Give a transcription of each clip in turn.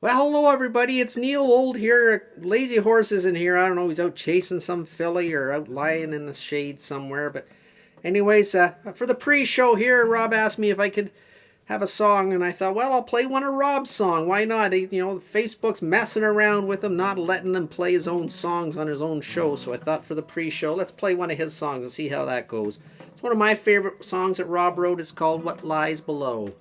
Well, hello everybody. It's Neil Old here. Lazy Horse isn't here. I don't know. He's out chasing some filly or out lying in the shade somewhere. But, anyways, for the pre-show here, Rob asked me if I could have a song, and I thought, well, I'll play one of Rob's songs. Why not? Facebook's messing around with him, not letting him play his own songs on his own show. So I thought for the pre-show, let's play one of his songs and see how that goes. It's one of my favorite songs that Rob wrote. It's called "What Lies Below."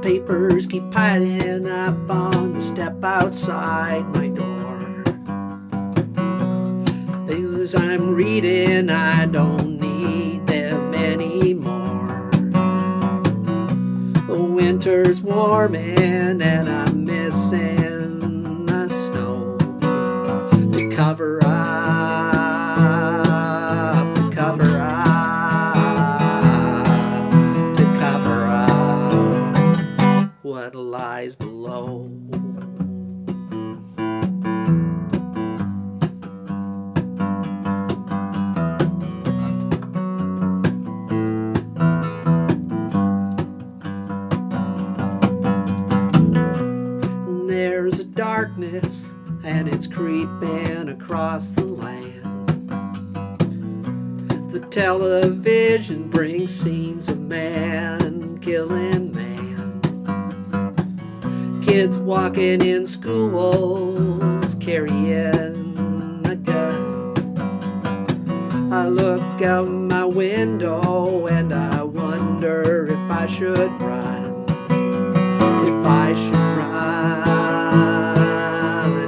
Papers keep piling up on the step outside my door. Things I'm reading, I don't need them anymore. The winter's warming and I'm missing the snow to cover up, to cover up. What lies below. There's a darkness and it's creeping across the land. The television brings scenes of man killing man. Kids walking in schools carrying a gun. I look out my window and I wonder if I should run. If I should run.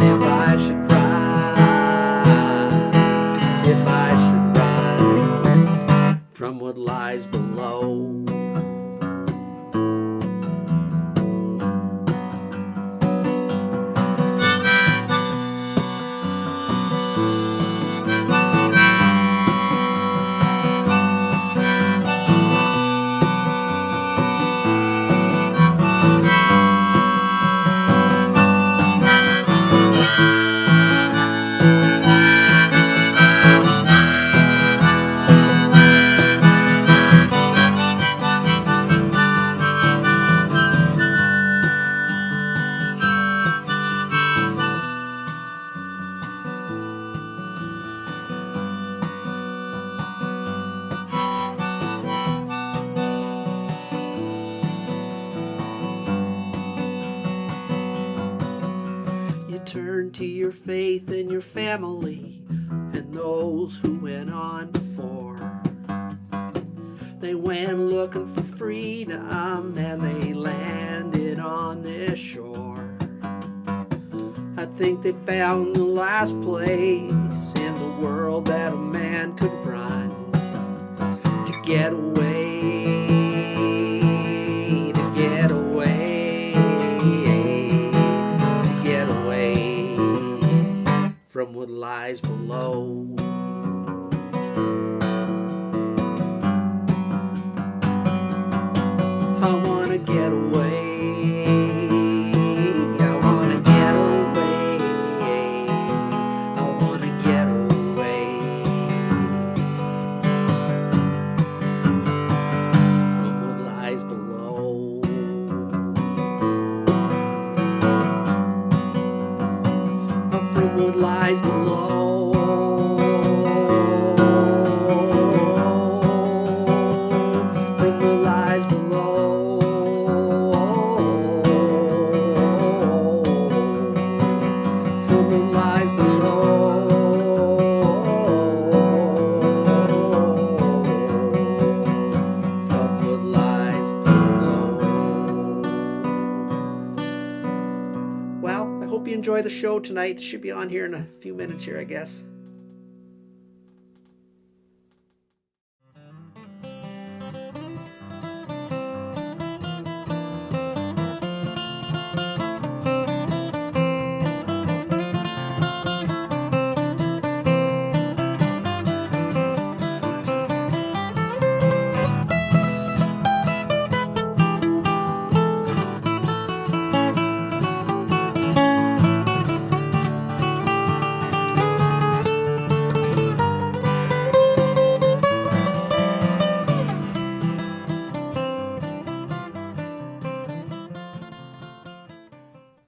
If I should run. If I should run from what lies below. Turn to your faith and your family and those who went on before. They went looking for freedom and they landed on this shore. I think they found the last place in the world that a man could run to get away, to get away. From what lies below. I wanna get away. I wanna get away. I wanna get away from what lies below. From what lies below. From what lies below. From what lies below. show tonight. Should be on here in a few minutes here, I guess.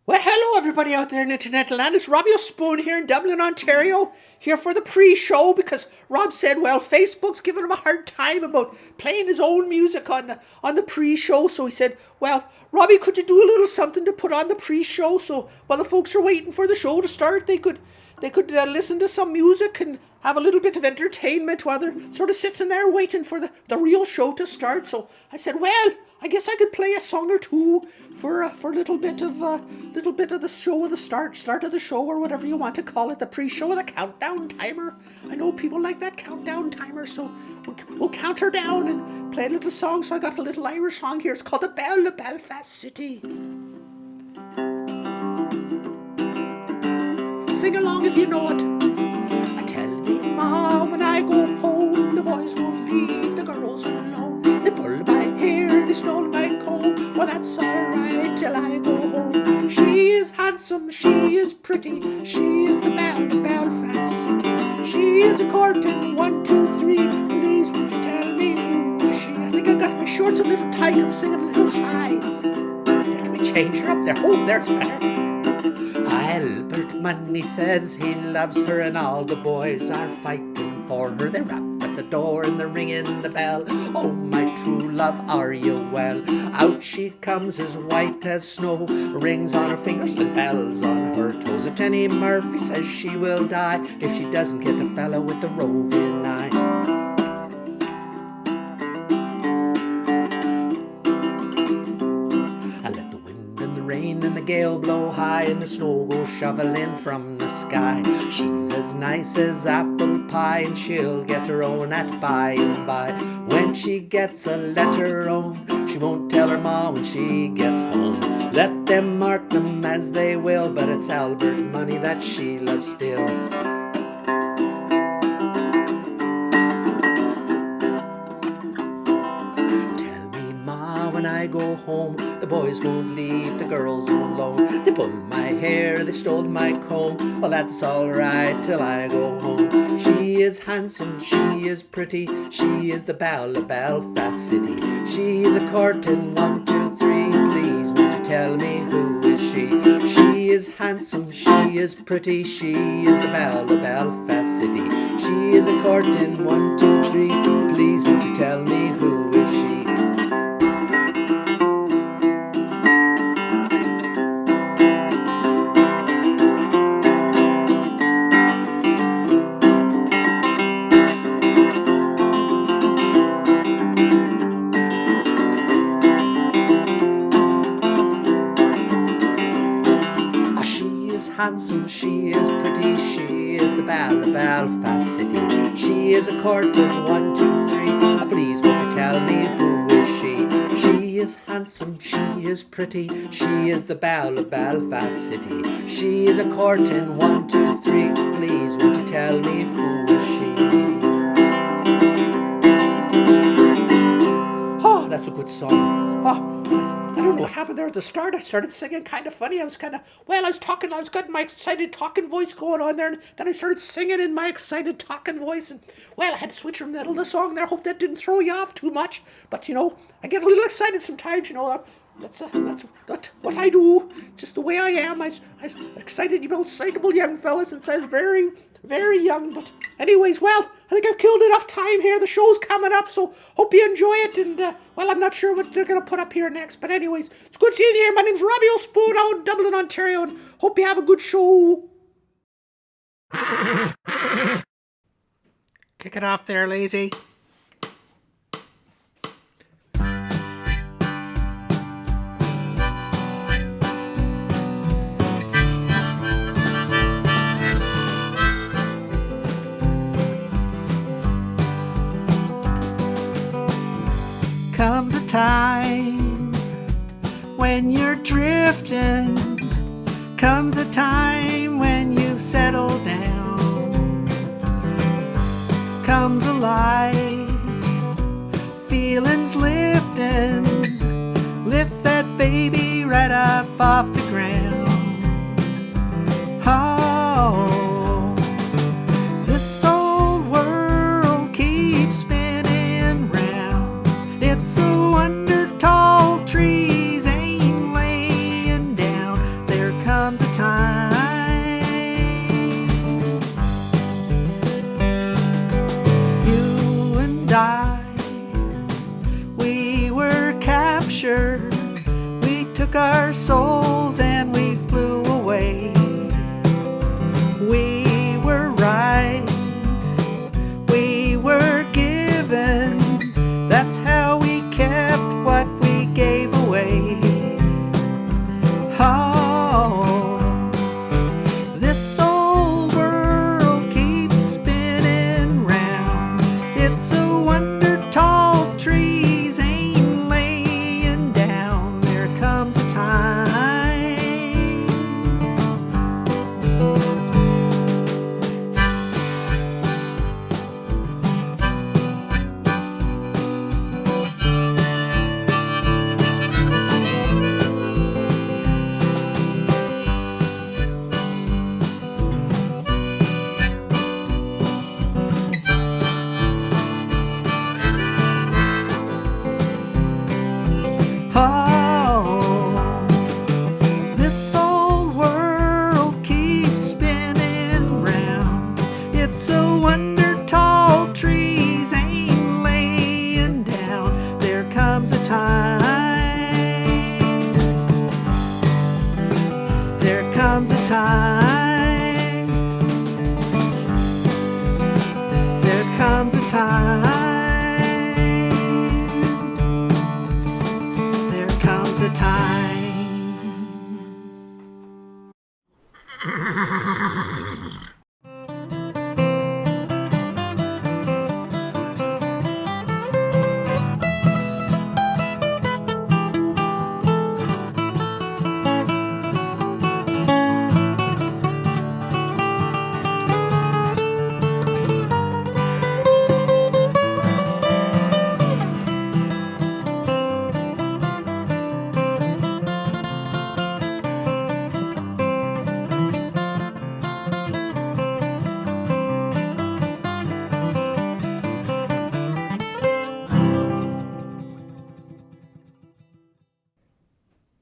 Well, hello everybody out there in internet land. It's Robbie O'Spoon here in Dublin, Ontario, here for the pre-show because Rob said, well, Facebook's giving him a hard time about playing his own music on the pre-show. So he said, well, Robbie, could you do a little something to put on the pre-show so while the folks are waiting for the show to start, they could listen to some music and have a little bit of entertainment while they're sort of sitting there waiting for the real show to start. So I said, well, I guess I could play a song or two for a little bit of the show, of the start of the show, or whatever you want to call it, the pre-show, the countdown timer. I know people like that countdown timer, so we'll count her down and play a little song. So I got a little Irish song here. It's called The Bell of Belfast City. Sing along if you know it. I tell me, Mom, when I go home, the boys won't leave the girls alone. They pulled my hair, they stole my comb. Well, that's alright till I go home. She is handsome, she is pretty, she is the belle of Belfast City. She is a courting, 1, 2, 3. Please, would you tell me who is she? I think I got my shorts a little tight, I'm singing a little high. Let me change her up there. Oh, there's better. Albert Money says he loves her, and all the boys are fighting for her. They rap at the door and they're ringing the bell. Oh, my true love, are you well? Out she comes as white as snow, rings on her fingers and bells on her toes. And Jenny Murphy says she will die if she doesn't get the fellow with the roving eye. And the gale blow high and the snow go shoveling from the sky. She's as nice as apple pie and she'll get her own at by and by. When she gets a letter on, she won't tell her ma when she gets home. Let them mark them as they will, but it's Albert Money that she loves still. When I go home, the boys won't leave the girls alone. They pulled my hair, they stole my comb. Well, that's alright till I go home. She is handsome, she is pretty, she is the belle of Belfast City. She is a courting, 1, 2, 3. Please, won't you tell me who is she? She is handsome, she is pretty, she is the belle of Belfast City. She is a courting, 1, 2, 3. Please, won't you tell me who is she? Handsome, she is pretty, she is the belle of Belfast City. She is a courting, 1, 2, 3. Please, won't you tell me who is she? She is handsome, she is pretty, she is the belle of Belfast City. She is a courting, 1, 2, 3. Please, won't you tell me who is she? Oh, that's a good song. Oh, I don't know what happened there at the start. I started singing kind of funny. I was got my excited talking voice going on there, and then I started singing in my excited talking voice, and well, I had to switch in the middle of the song there. Hope that didn't throw you off too much, but you know, I get a little excited sometimes, you know. That's what I do, just the way I am. I'm excited, you know, excitable young fella since I was very, very young. But anyways, well, I think I've killed enough time here. The show's coming up, so hope you enjoy it. And, well, I'm not sure what they're going to put up here next. But anyways, it's good seeing you here. My name's Robbie O'Spoon out in Dublin, Ontario, and hope you have a good show. Kick it off there, lazy. time when you're drifting, comes a time when you settle down, comes alive, feelings lifting, lift that baby right up off the ground. Oh, this old world keeps spinning round. It's a wonder tall trees ain't laying down. There comes a time you and I, we were captured. We took our souls and we flew away. We were right, we were given, that's how we kept what we gave away. Oh, this old world keeps spinning round. It's a wonder tall trees ain't laying down. There comes a time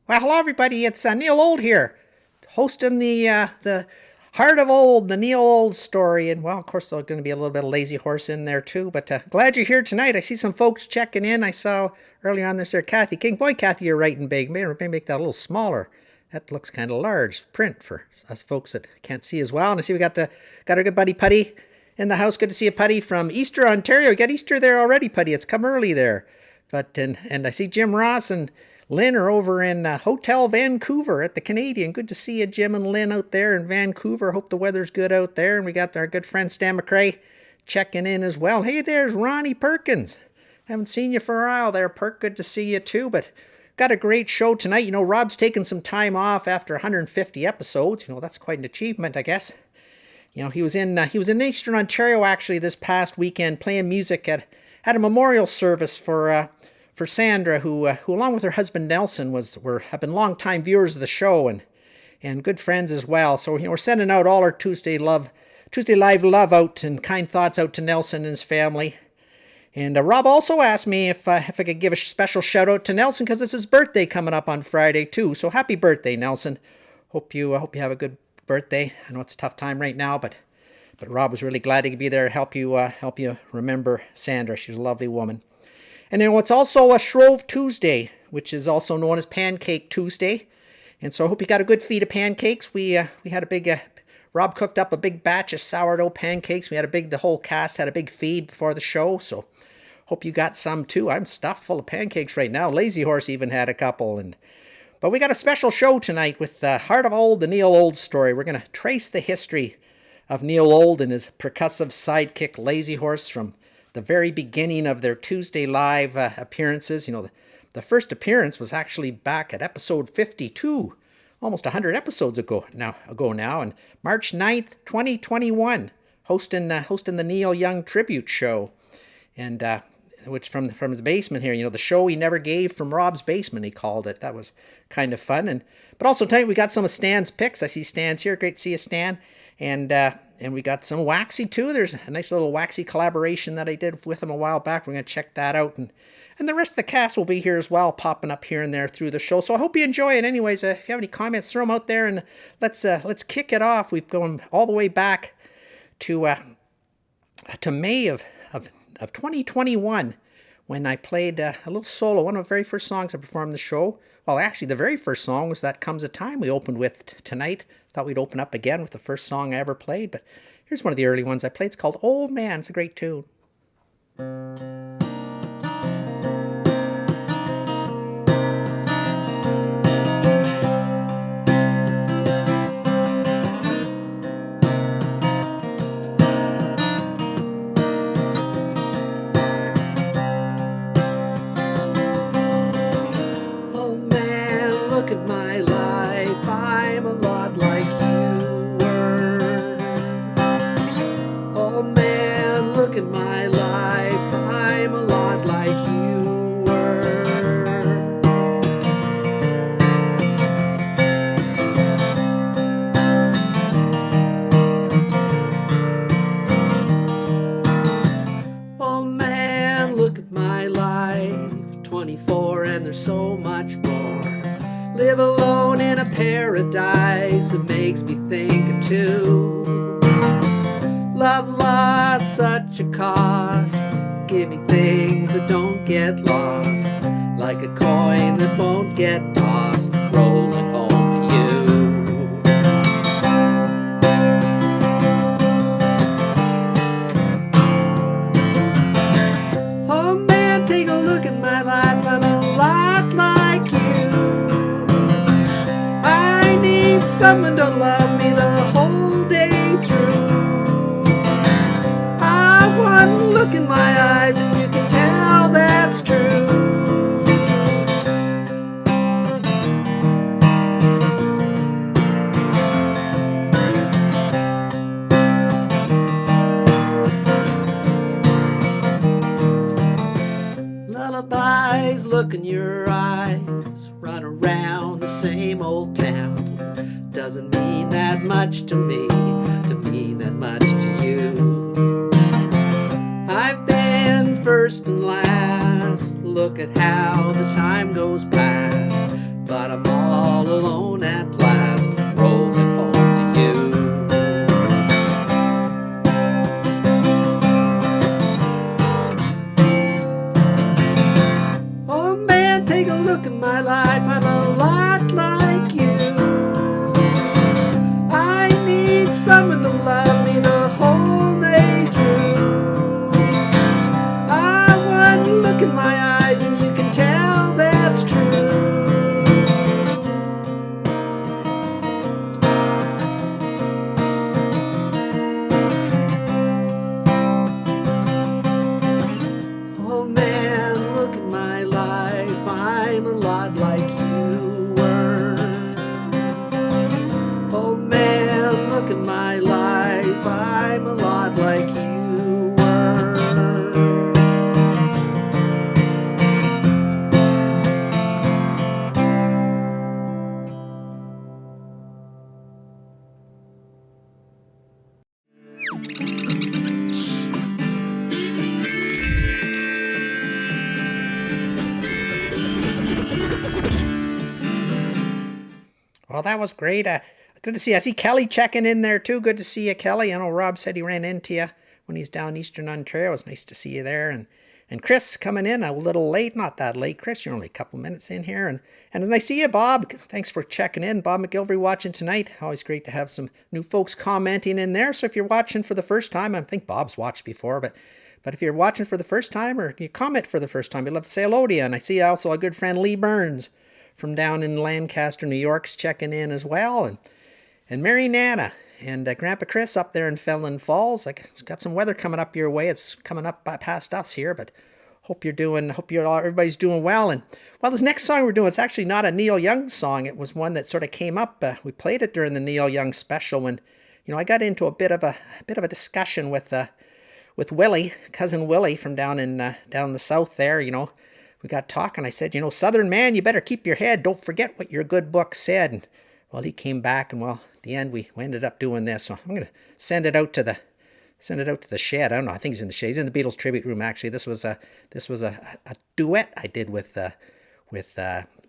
Well, hello everybody, it's Neil Old here, hosting the Heart of Old, the Neil Old story, and well, of course there's going to be a little bit of Lazy Horse in there too, but glad you're here tonight. I see some folks checking in. I saw earlier on there's Kathy King. Boy, Kathy, you're writing big. Maybe make that a little smaller. That looks kind of large print for us folks that can't see as well. And I see we got our good buddy Putty in the house. Good to see you, Putty, from Easter, Ontario. You got Easter there already, Putty. It's come early there. But and I see Jim Ross and Lynn are over in Hotel Vancouver at the Canadian. Good to see you, Jim and Lynn, out there in Vancouver. Hope the weather's good out there. And we got our good friend Stan McRae checking in as well. Hey, there's Ronnie Perkins. Haven't seen you for a while there, Perk. Good to see you too. But got a great show tonight. You know, Rob's taken some time off after 150 episodes. You know, that's quite an achievement, I guess. You know, he was in Eastern Ontario actually this past weekend playing music at a memorial service for Sandra, who along with her husband Nelson have been longtime viewers of the show and good friends as well. So you know, we're sending out all our Tuesday Live love out and kind thoughts out to Nelson and his family. And Rob also asked me if I could give a special shout out to Nelson because it's his birthday coming up on Friday too. So happy birthday, Nelson! Hope you have a good birthday. I know it's a tough time right now, but Rob was really glad he could be there to help you remember Sandra. She's a lovely woman. And then it's also a Shrove Tuesday, which is also known as Pancake Tuesday. And so I hope you got a good feed of pancakes. We had a big, Rob cooked up a big batch of sourdough pancakes. The whole cast had a big feed before the show. So hope you got some too. I'm stuffed full of pancakes right now. Lazy Horse even had a couple. But we got a special show tonight with the Heart of Old, the Neil Old story. We're going to trace the history of Neil Old and his percussive sidekick Lazy Horse from the very beginning of their Tuesday Live appearances. You know, the first appearance was actually back at episode 52, almost 100 episodes ago now, and March 9th, 2021, hosting the Neil Young tribute show, and which from his basement here, the show he never gave from Rob's basement, he called it. That was kind of fun. But also tonight we got some of Stan's picks. I see Stan's here. Great to see you, Stan. And we got some Waxxie too. There's a nice little Waxxie collaboration that I did with him a while back. We're going to check that out. And the rest of the cast will be here as well, popping up here and there through the show. So I hope you enjoy it. Anyways, if you have any comments, throw them out there, and let's kick it off. We've gone all the way back to May of 2021, when I played a little solo, one of the very first songs I performed in the show. Well, actually, the very first song was That Comes a Time we opened with tonight. Thought we'd open up again with the first song I ever played, but here's one of the early ones I played. It's called Old Man. It's a great tune. Live alone in a paradise, it makes me think of two. Love lost, such a cost. Give me things that don't get lost, like a coin that won't get tossed, rolling home to you. Oh man, take a look at my life, I'm a lot like you. Someone to love me the whole day through. I want to look in my eyes and you can tell that's true. Lullabies look in your eyes, run around the same old town. Doesn't mean that much to me, to mean that much to you. I've been first and last, look at how the time goes past, but I'm all alone at last, rolling home to you. Oh man, take a look at my life, I'm a lot like you. Someone to love me the whole day through. I want to look in my eyes and you can tell that's true. Oh man, look at my life, I'm a lot like you were. Oh man, look at my life, I'm a lot like you were. Well, that was great. Good to see you. I see Kelly checking in there too. Good to see you, Kelly. I know Rob said he ran into you when he's down Eastern Ontario. It was nice to see you there. And Chris coming in a little late. Not that late, Chris. You're only a couple minutes in here. And it's nice to see you, Bob. Thanks for checking in. Bob McGilvery watching tonight. Always great to have some new folks commenting in there. So if you're watching for the first time, I think Bob's watched before, but if you're watching for the first time or you comment for the first time, we'd love to say hello to you. And I see also a good friend, Lee Burns, from down in Lancaster, New York's checking in as well. And Mary Nana and Grandpa Chris up there in Fenland Falls. It's got some weather coming up your way. It's coming up past us here, but hope everybody's doing well. And well, this next song we're doing, it's actually not a Neil Young song. It was one that sort of came up. We played it during the Neil Young special when, I got into a bit of a discussion with Willie, cousin Willie from down in the south there. We got talking. I said, Southern man, you better keep your head. Don't forget what your good book said. And well, he came back, and well, at the end we ended up doing this. So I'm gonna send it out to the shed. I don't know. I think he's in the shed. He's in the Beatles tribute room. Actually, this was a duet I did with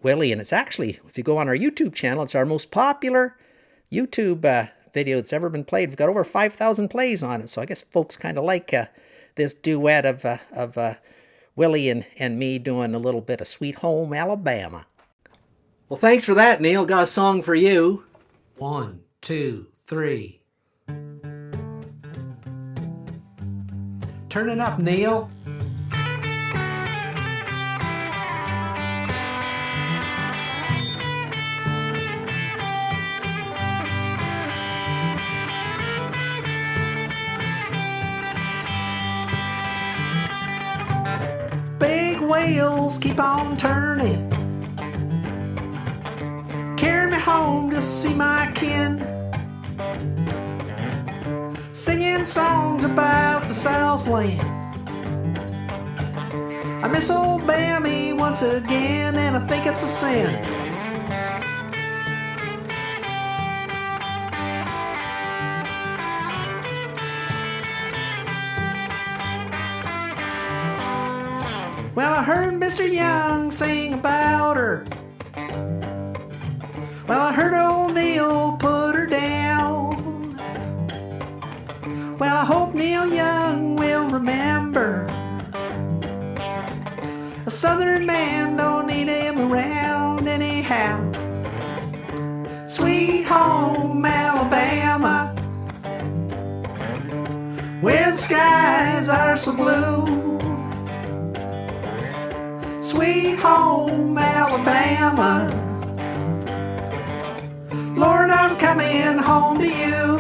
Willie, and it's actually, if you go on our YouTube channel, it's our most popular YouTube video that's ever been played. We've got over 5,000 plays on it. So I guess folks kind of like this duet of Willie and me doing a little bit of Sweet Home Alabama. Well, thanks for that, Neil. Got a song for you. 1, 2, 3. Turn it up, Neil. Big wheels keep on turning, carry me home to see my kin, singing songs about the Southland. I miss old Bammy once again, and I think it's a sin. Well, I heard Mr. Young sing about her. Well, I heard old Neil put her down. Well, I hope Neil Young will remember. A Southern man don't need him around anyhow. Sweet home Alabama, where the skies are so blue. Sweet home Alabama, Lord, I'm coming home to you.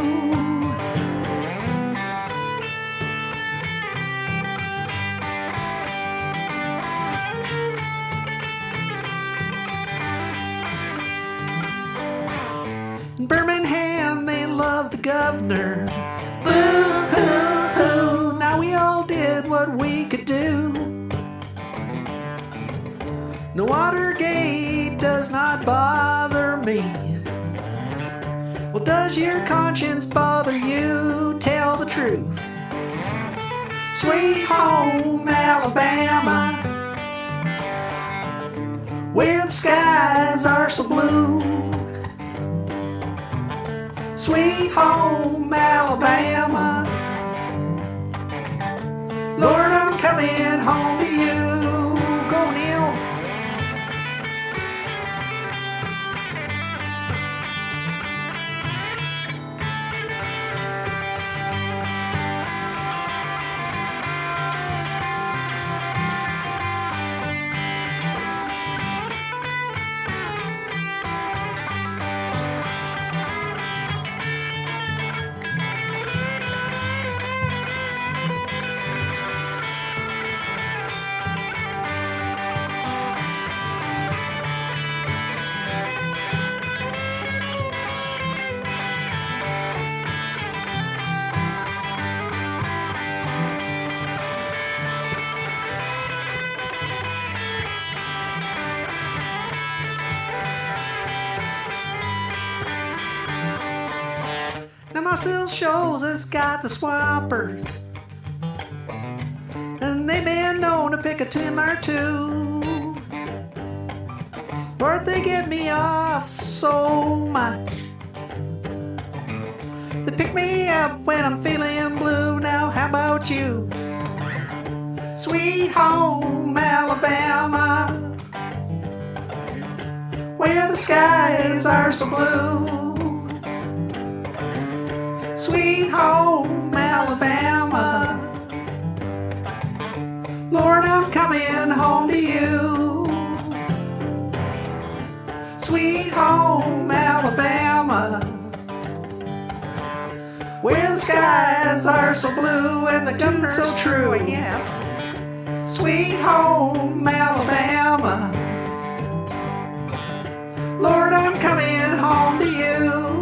In Birmingham, they love the governor. Boo-hoo-hoo, now we all did what we could do. No, Watergate does not bother me. Well, does your conscience bother you? Tell the truth. Sweet home Alabama, where the skies are so blue. Sweet home Alabama, Lord, I'm coming home to you. Go, Neil. My still shows has got the swampers, and they've been known to pick a tune or two. Lord, they get me off so much. They pick me up when I'm feeling blue. Now how about you? Sweet home Alabama, where the skies are so blue. Sweet home Alabama, Lord, I'm coming home to you. Sweet home Alabama, where the skies are so blue and the tune's so true, I guess. Sweet home Alabama, Lord, I'm coming home to you.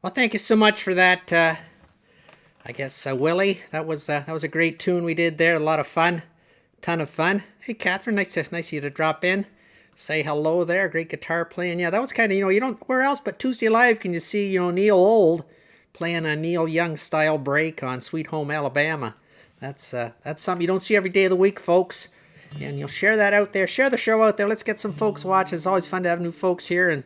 Well, thank you so much for that. I guess Willie, that was a great tune we did there. A lot of fun, ton of fun. Hey, Catherine, nice of you to drop in, say hello there. Great guitar playing. Yeah, that was kind of, you don't, where else but Tuesday Live can you see Neil Old playing a Neil Young style break on Sweet Home Alabama. That's something you don't see every day of the week, folks. And you'll share that out there. Share the show out there. Let's get some folks watching. It's always fun to have new folks here. And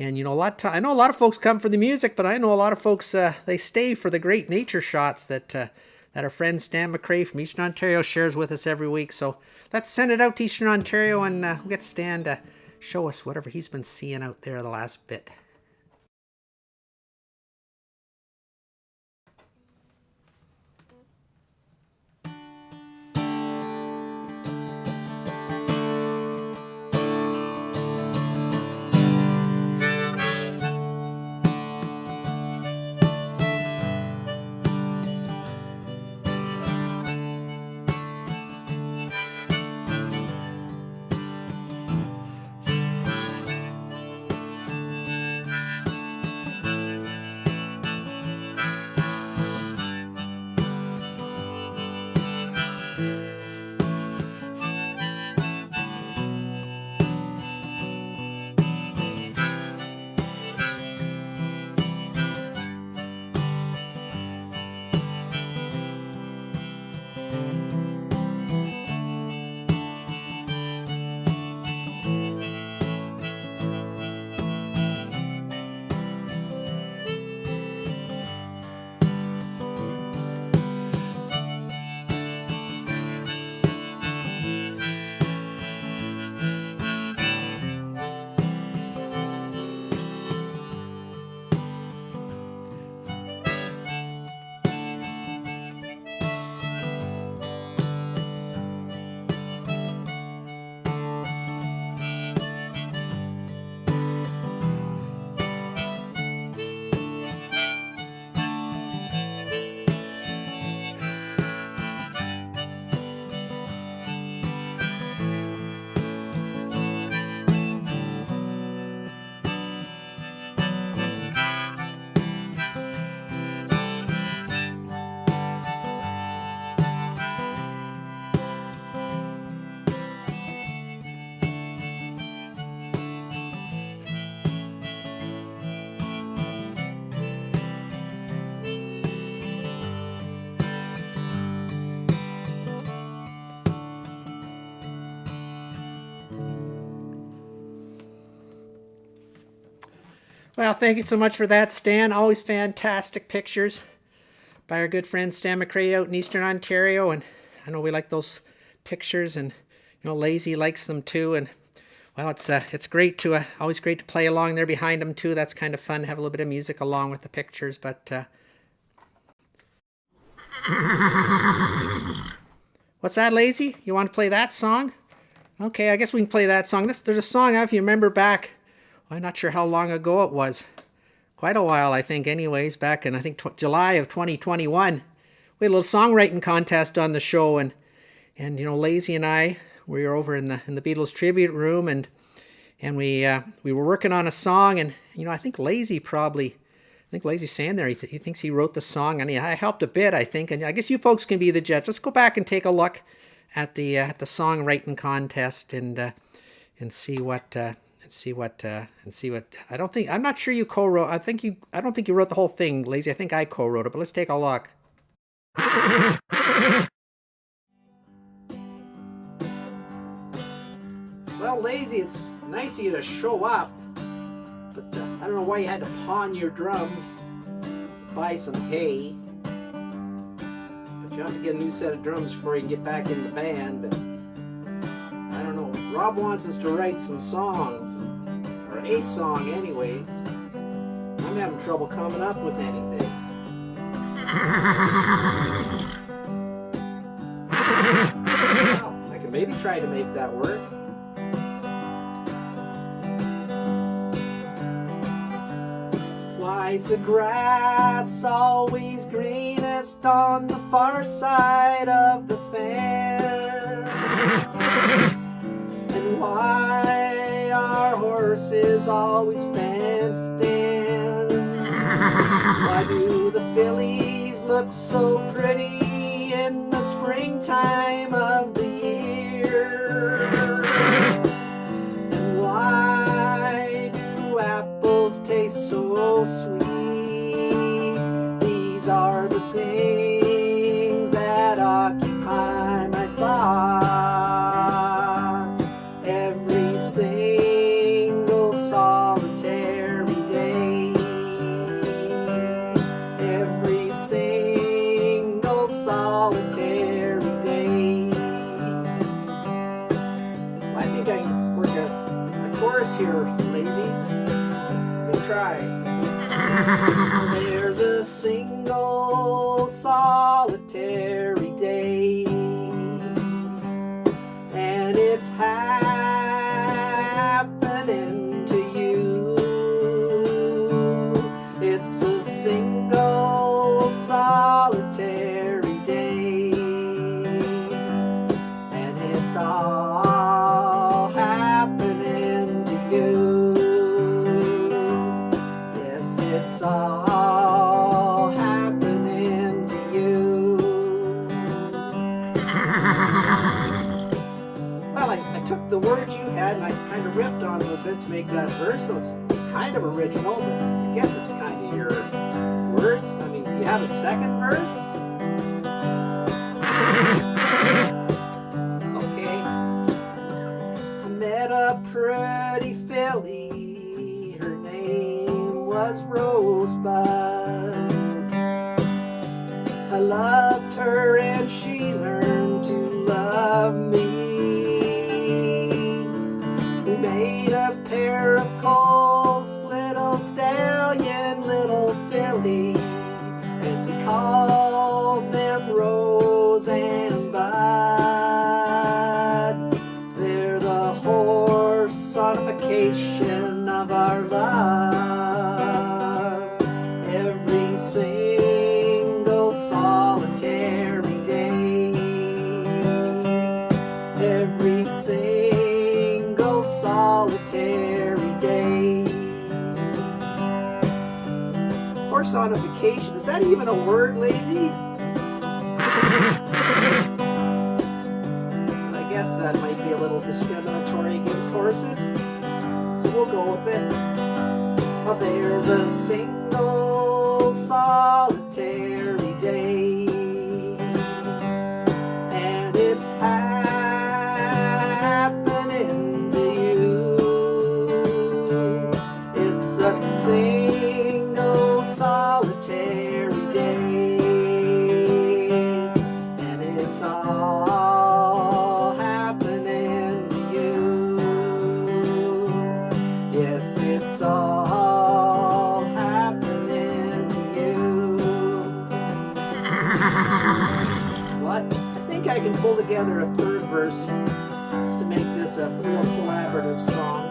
I know a lot of folks come for the music, but I know a lot of folks, they stay for the great nature shots that our friend Stan McRae from Eastern Ontario shares with us every week. So let's send it out to Eastern Ontario and we'll get Stan to show us whatever he's been seeing out there the last bit. Well, thank you so much for that, Stan. Always fantastic pictures by our good friend Stan McRae out in Eastern Ontario. And I know we like those pictures, and Lazy likes them too. And well, it's great to always great to play along there behind them too. That's kind of fun. Have a little bit of music along with the pictures. But what's that, Lazy? You want to play that song? Okay, I guess we can play that song. There's a song, if you remember back. I'm not sure how long ago it was. Quite a while, I think, anyways. Back in, I think, July of 2021. We had a little songwriting contest on the show. And Lazy and I, we were over in the Beatles tribute room. And we were working on a song. And, I think Lazy's saying there, he thinks he wrote the song. And I helped a bit, I think. And I guess you folks can be the judge. Let's go back and take a look at the songwriting contest and see what... I'm not sure you co-wrote. I don't think you wrote the whole thing, Lazy. I think I co-wrote it, but let's take a look. Well, Lazy, it's nice of you to show up. but I don't know why you had to pawn your drums, buy some hay. But you have to get a new set of drums before you can get back in the band. But I don't know. Rob wants us to write some songs, or a song anyways. I'm having trouble coming up with anything. Well, I can maybe try to make that work. Why's the grass always greenest on the far side of the fence? And why are horses always fenced in? Why do the fillies look so pretty in the springtime of the year? And why do apples taste so sweet? These are the things that occupy my thoughts every single solitary day. Every single solitary day. I think I can work a chorus here, lazy. Let me try. There's a single solitary day, and it's happening to you. It's a single solitary day, and it's all happening to you. Yes, it's all happening to you. Well, I took the words you had and I kind of riffed on them a bit to make that verse, so it's kind of original, but I guess it's kind of your words. I mean, do you have a second verse? Okay. I met a pretty filly, her name was Rosebud. I loved her and she learned to love me. We made a pair of colts, little stallion, little filly, and we called them Rose and Bud. They're the personification of our love. Every single solitary day. Every single solitary day. Personification, is that even a word, lazy? I guess that might be a little discriminatory against horses, so we'll go with it. Well, there's a single solitary day, and it's happening to you. It's a single solitary day, and it's all happening to you. Yes, it's all happening to you. What? I think I can pull together a third verse just to make this a real collaborative song.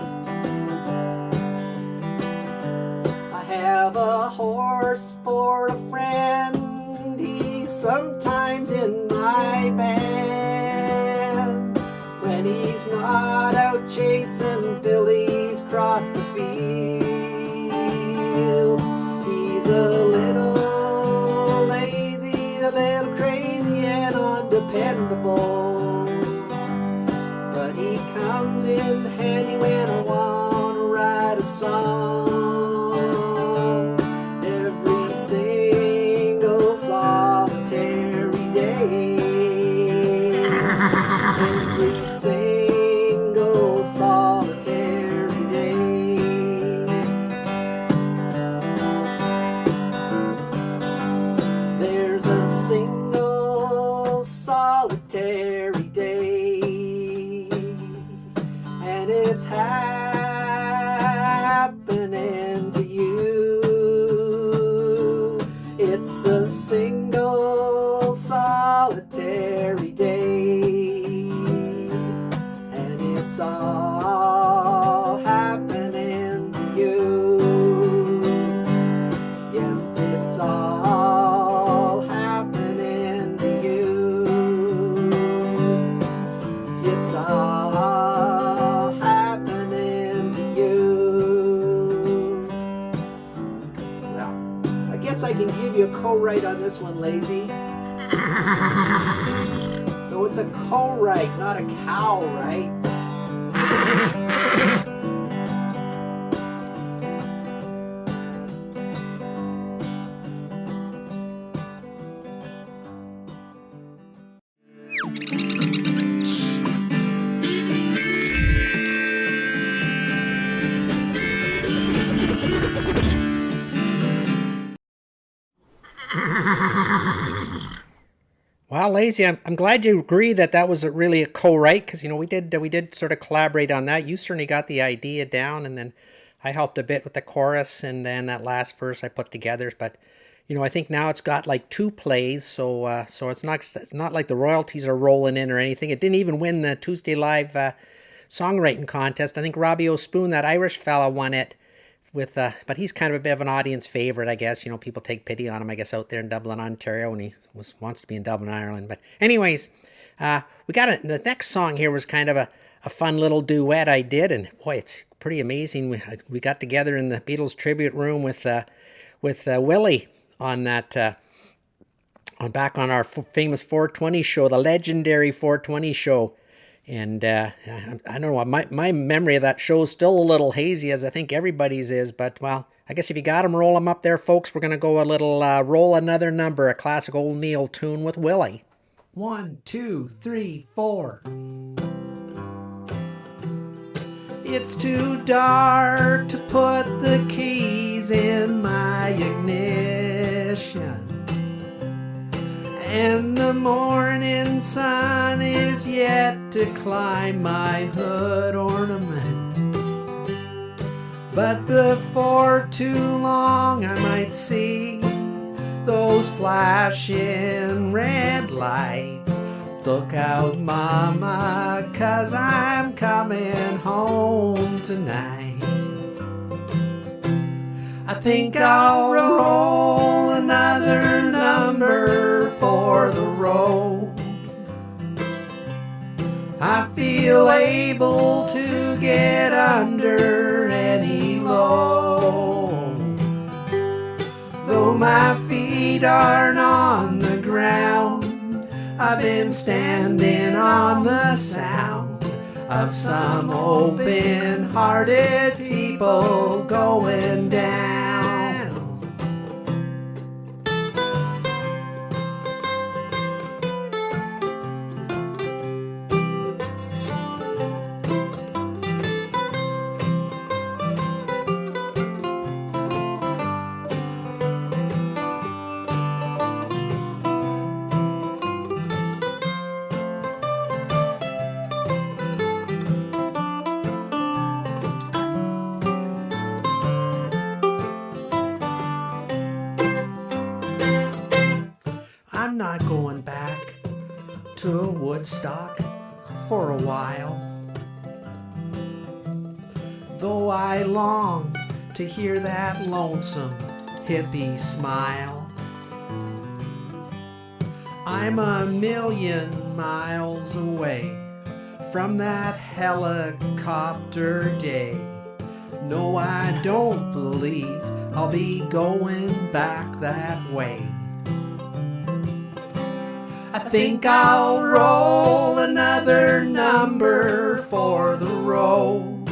I have a horse for a friend, he's sometimes in my band. When he's not out chasing fillies across the field, he's a little lazy, a little crazy and undependable. But he comes in handy when I want to write a song. Every single solitary day. Every single solitary day. what's happening to you. It's a single solitary day, and it's all happening to you. Yes, it's all happening to you. It's all happening to you. Well, I guess I can give you a co-write on this one, Lazy. No, it's a co-write, not a cow, right? Well, Lazy, I'm glad you agree that that was really a co-write, because we did sort of collaborate on that. You certainly got the idea down, and then I helped a bit with the chorus, and then that last verse I put together. But I think now it's got like 2 plays, so it's not like the royalties are rolling in or anything. It didn't even win the Tuesday Live songwriting contest. I think Robbie O'Spoon, that Irish fella, won it. But he's kind of a bit of an audience favorite, I guess. People take pity on him, I guess, out there in Dublin, Ontario, and he wants to be in Dublin, Ireland. But anyways, we got it. The next song here was kind of a fun little duet I did, and boy, it's pretty amazing. We got together in the Beatles tribute room with Willie on that back on our famous 420 show, the legendary 420 show. And I don't know, my memory of that show is still a little hazy, as I think everybody's is. But, well, I guess if you got them, roll them up there, folks. We're going to go a little Roll Another Number, a classic old Neil tune with Willie. 1, 2, 3, 4. It's too dark to put the keys in my ignition, and the morning sun is yet to climb my hood ornament. But before too long I might see those flashing red lights. Look out, mama, 'cause I'm coming home tonight. I think I'll roll another number for the road. I feel able to get under any load. Though my feet aren't on the ground, I've been standing on the sound of some open-hearted people going down. I'm not going back to Woodstock for a while, though I long to hear that lonesome hippie smile. I'm a million miles away from that helicopter day. No, I don't believe I'll be going back that way. I think I'll roll another number for the road.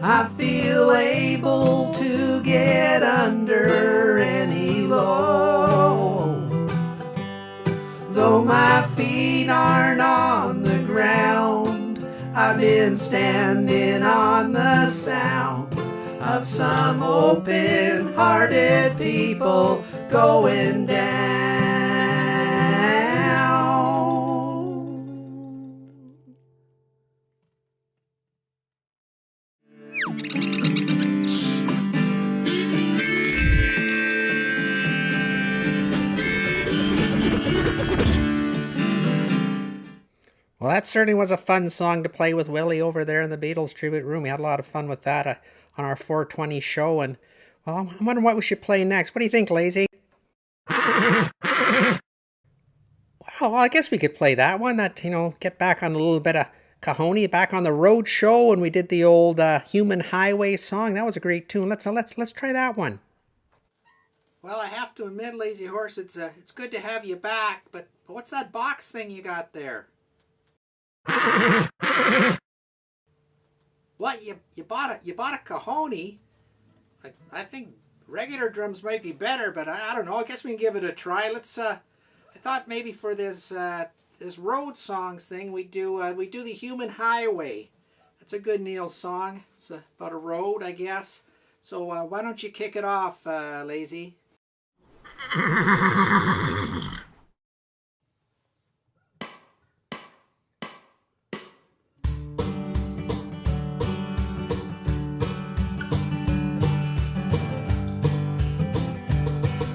I feel able to get under any load. Though my feet aren't on the ground, I've been standing on the sound of some open-hearted people going down. Well, that certainly was a fun song to play with Willie over there in the Beatles tribute room. We had a lot of fun with that on our 420 show. And, well, I'm wondering what we should play next. What do you think, Lazy? Well, I guess we could play that one. That, get back on a little bit of Cajonny, back on the road show when we did the old Human Highway song. That was a great tune. Let's try that one. Well, I have to admit, Lazy Horse, it's good to have you back. But what's that box thing you got there? What, you bought a Cajonny? I think regular drums might be better, but I don't know. I guess we can give it a try. I thought maybe for this road songs thing we do the Human Highway. That's a good Neil song. It's about a road, I guess. So why don't you kick it off, Lazy?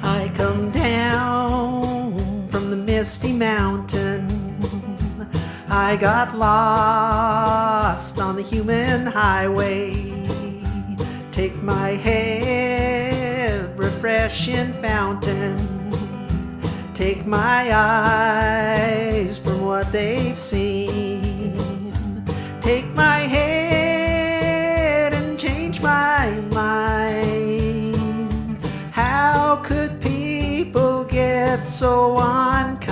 I come down from the misty mountain. I got lost on the human highway. Take my head, refreshing fountain. Take my eyes from what they've seen. Take my head and change my mind. How could people get so unkind?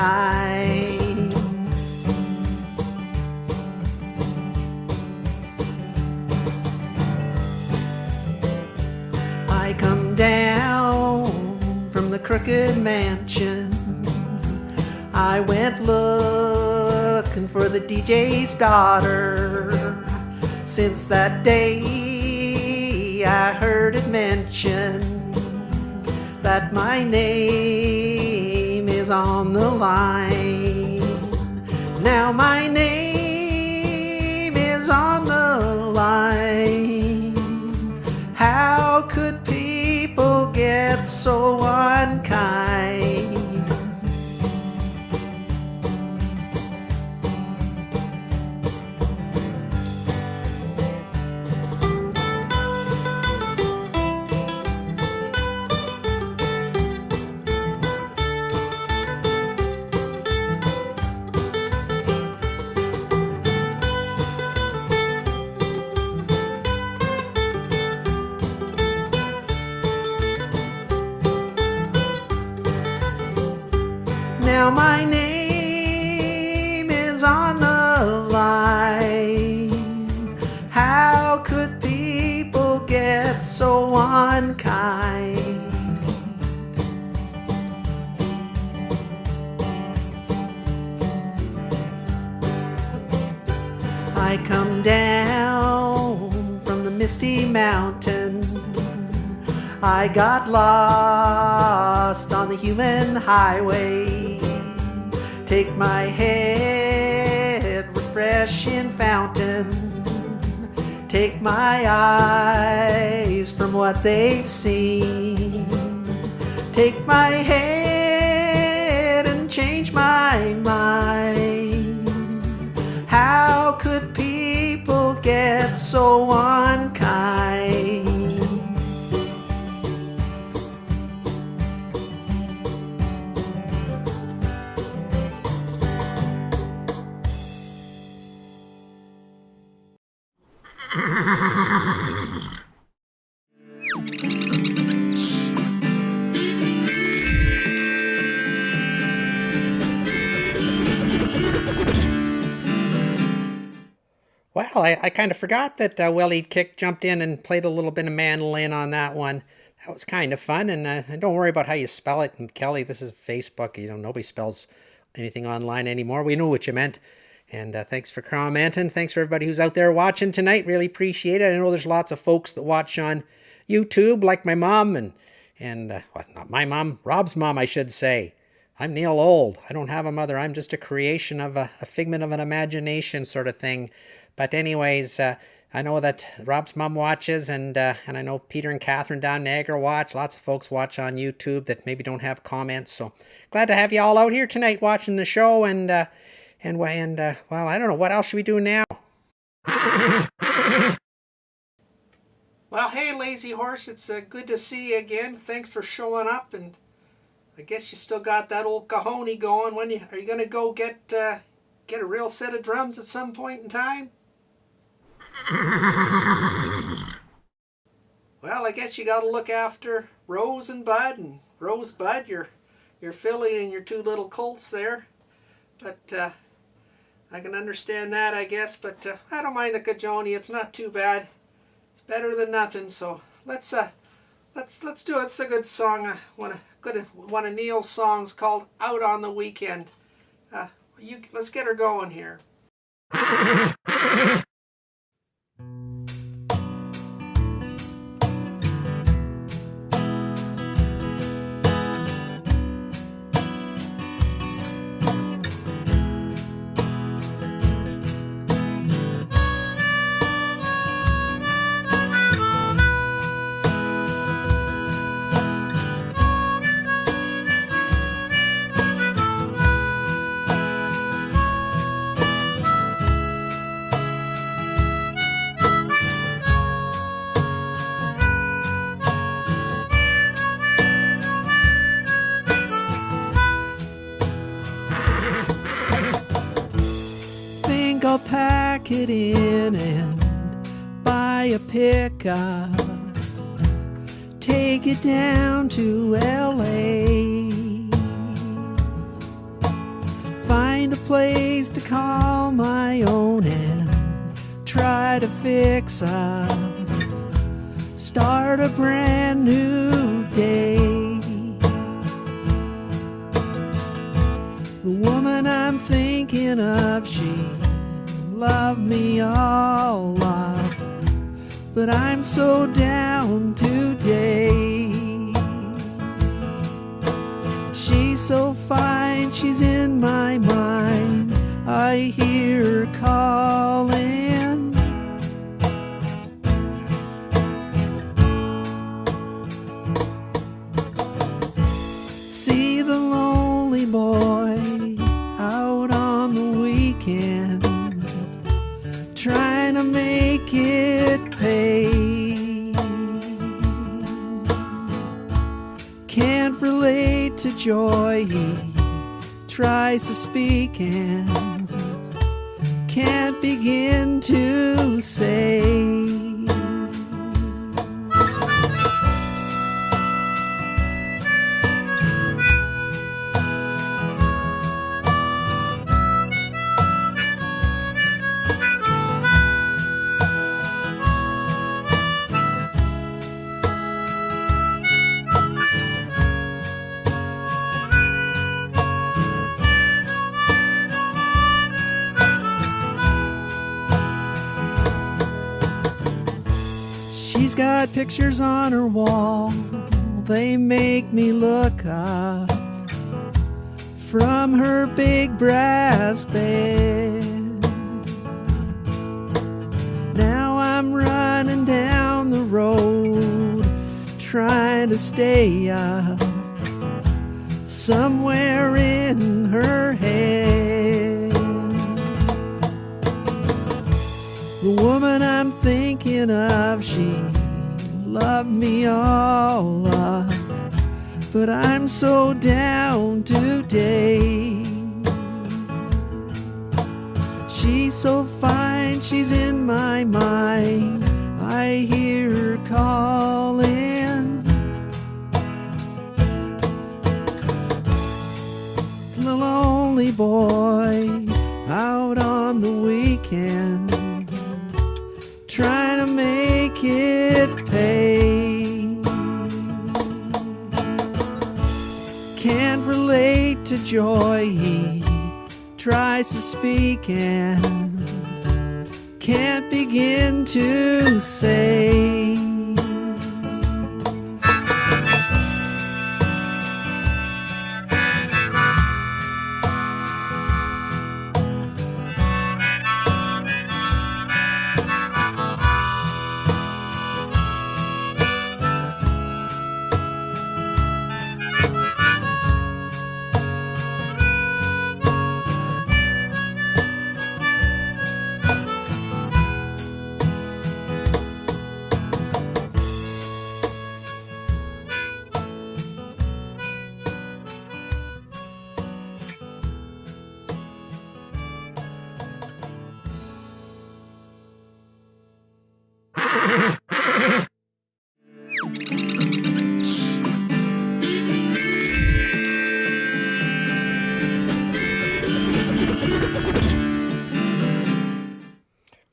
I come down from the crooked mansion. I went looking for the DJ's daughter. Since that day I heard it mentioned that my name is on the line. Now my name is on the line. How could people get so unkind? Now my name is on the line. How could people get so unkind? I come down from the misty mountain. I got lost on the human highway. Take my head, refreshing fountain. Take my eyes from what they've seen. Take my head and change my mind. How could people get so unkind? Well, I kind of forgot that Willie jumped in and played a little bit of mandolin on that one. That was kind of fun, and don't worry about how you spell it. And Kelly, this is Facebook. Nobody spells anything online anymore. We knew what you meant. And thanks for commenting. Thanks for everybody who's out there watching tonight. Really appreciate it. I know there's lots of folks that watch on YouTube, like my mom and not my mom, Rob's mom, I should say. I'm Neil Old. I don't have a mother. I'm just a creation of a figment of an imagination sort of thing. But anyways, I know that Rob's mom watches, and I know Peter and Catherine down Niagara watch. Lots of folks watch on YouTube that maybe don't have comments. So glad to have you all out here tonight watching the show. And Well, I don't know. What else should we do now? Well, hey, Lazy Horse, it's good to see you again. Thanks for showing up, and I guess you still got that old cajon going. Are you gonna go get a real set of drums at some point in time? Well, I guess you got to look after Rose and Bud, and Rosebud, your filly and your two little colts there. But I can understand that, I guess. But I don't mind the cajon. It's not too bad. It's better than nothing. So let's do it. It's a good song. One of Neil's songs called "Out on the Weekend." Let's get her going here. I'll pack it in and buy a pickup, take it down to LA, find a place to call my own and try to fix up, start a brand new day. The woman I'm thinking of, she love me all up, but I'm so down today. She's so fine, she's in my mind, I hear her calling. See the lonely boy out on the weekend, trying to make it pay. Can't relate to joy, he tries to speak and can't begin to say. She's got pictures on her wall, they make me look up from her big brass bed. Now I'm running down the road, trying to stay up, somewhere in her head. The woman I'm thinking of, she loved me all up, but I'm so down today. She's so fine, she's in my mind, I hear her calling. The lonely boy out on the weekend, trying to make it pay. Can't relate to joy, he tries to speak and can't begin to say.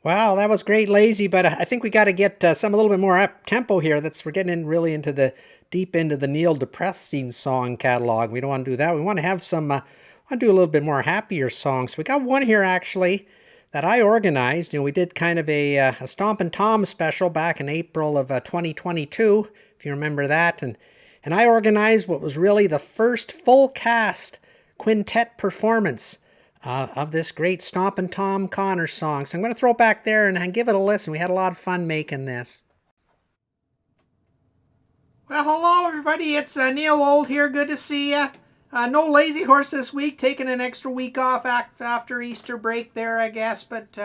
Wow, that was great, Lazy, but I think we got to get some a little bit more up tempo here. We're getting in really into the deep into the Neil depressing song catalog. We don't want to do that. We want to have some, want to do a little bit more happier songs. We got one here actually that I organized. You know, we did kind of a Stompin' Tom special back in April of 2022, if you remember that, and I organized what was really the first full cast quintet performance of this great Stompin' Tom Connors song. So I'm going to throw it back there and give it a listen. We had a lot of fun making this. Well, hello everybody. It's Neil Old here. Good to see you. No Lazy Horse this week. Taking an extra week off after Easter break there, I guess. But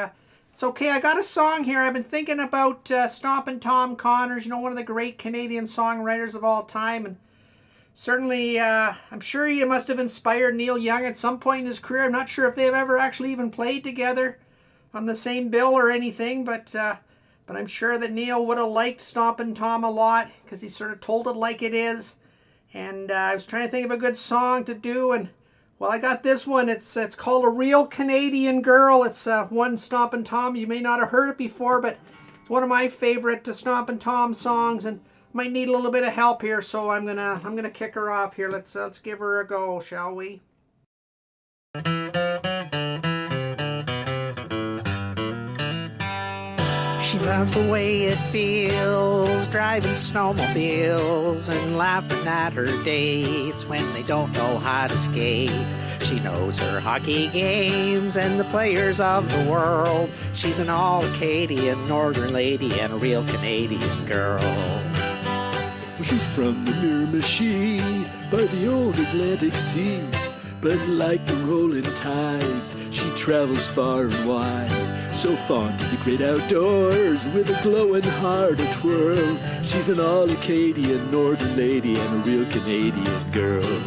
it's okay. I got a song here. I've been thinking about Stompin' Tom Connors, you know, one of the great Canadian songwriters of all time. And certainly, I'm sure he must have inspired Neil Young at some point in his career. I'm not sure if they've ever actually even played together on the same bill or anything, but I'm sure that Neil would have liked Stompin' Tom a lot because he sort of told it like it is. And I was trying to think of a good song to do, and well, I got this one. It's called A Real Canadian Girl. It's one Stompin' Tom. You may not have heard it before, but it's one of my favorite Stompin' Tom songs, and might need a little bit of help here, so I'm gonna kick her off here. Let's give her a go, shall we? She loves the way it feels, driving snowmobiles and laughing at her dates when they don't know how to skate. She knows her hockey games and the players of the world. She's an all-Acadian northern lady and a real Canadian girl. She's from the Miramichi by the old Atlantic Sea. But like the rolling tides, she travels far and wide. So fond of the great outdoors, with a glowing heart a-twirl. She's an all-Acadian northern lady and a real Canadian girl.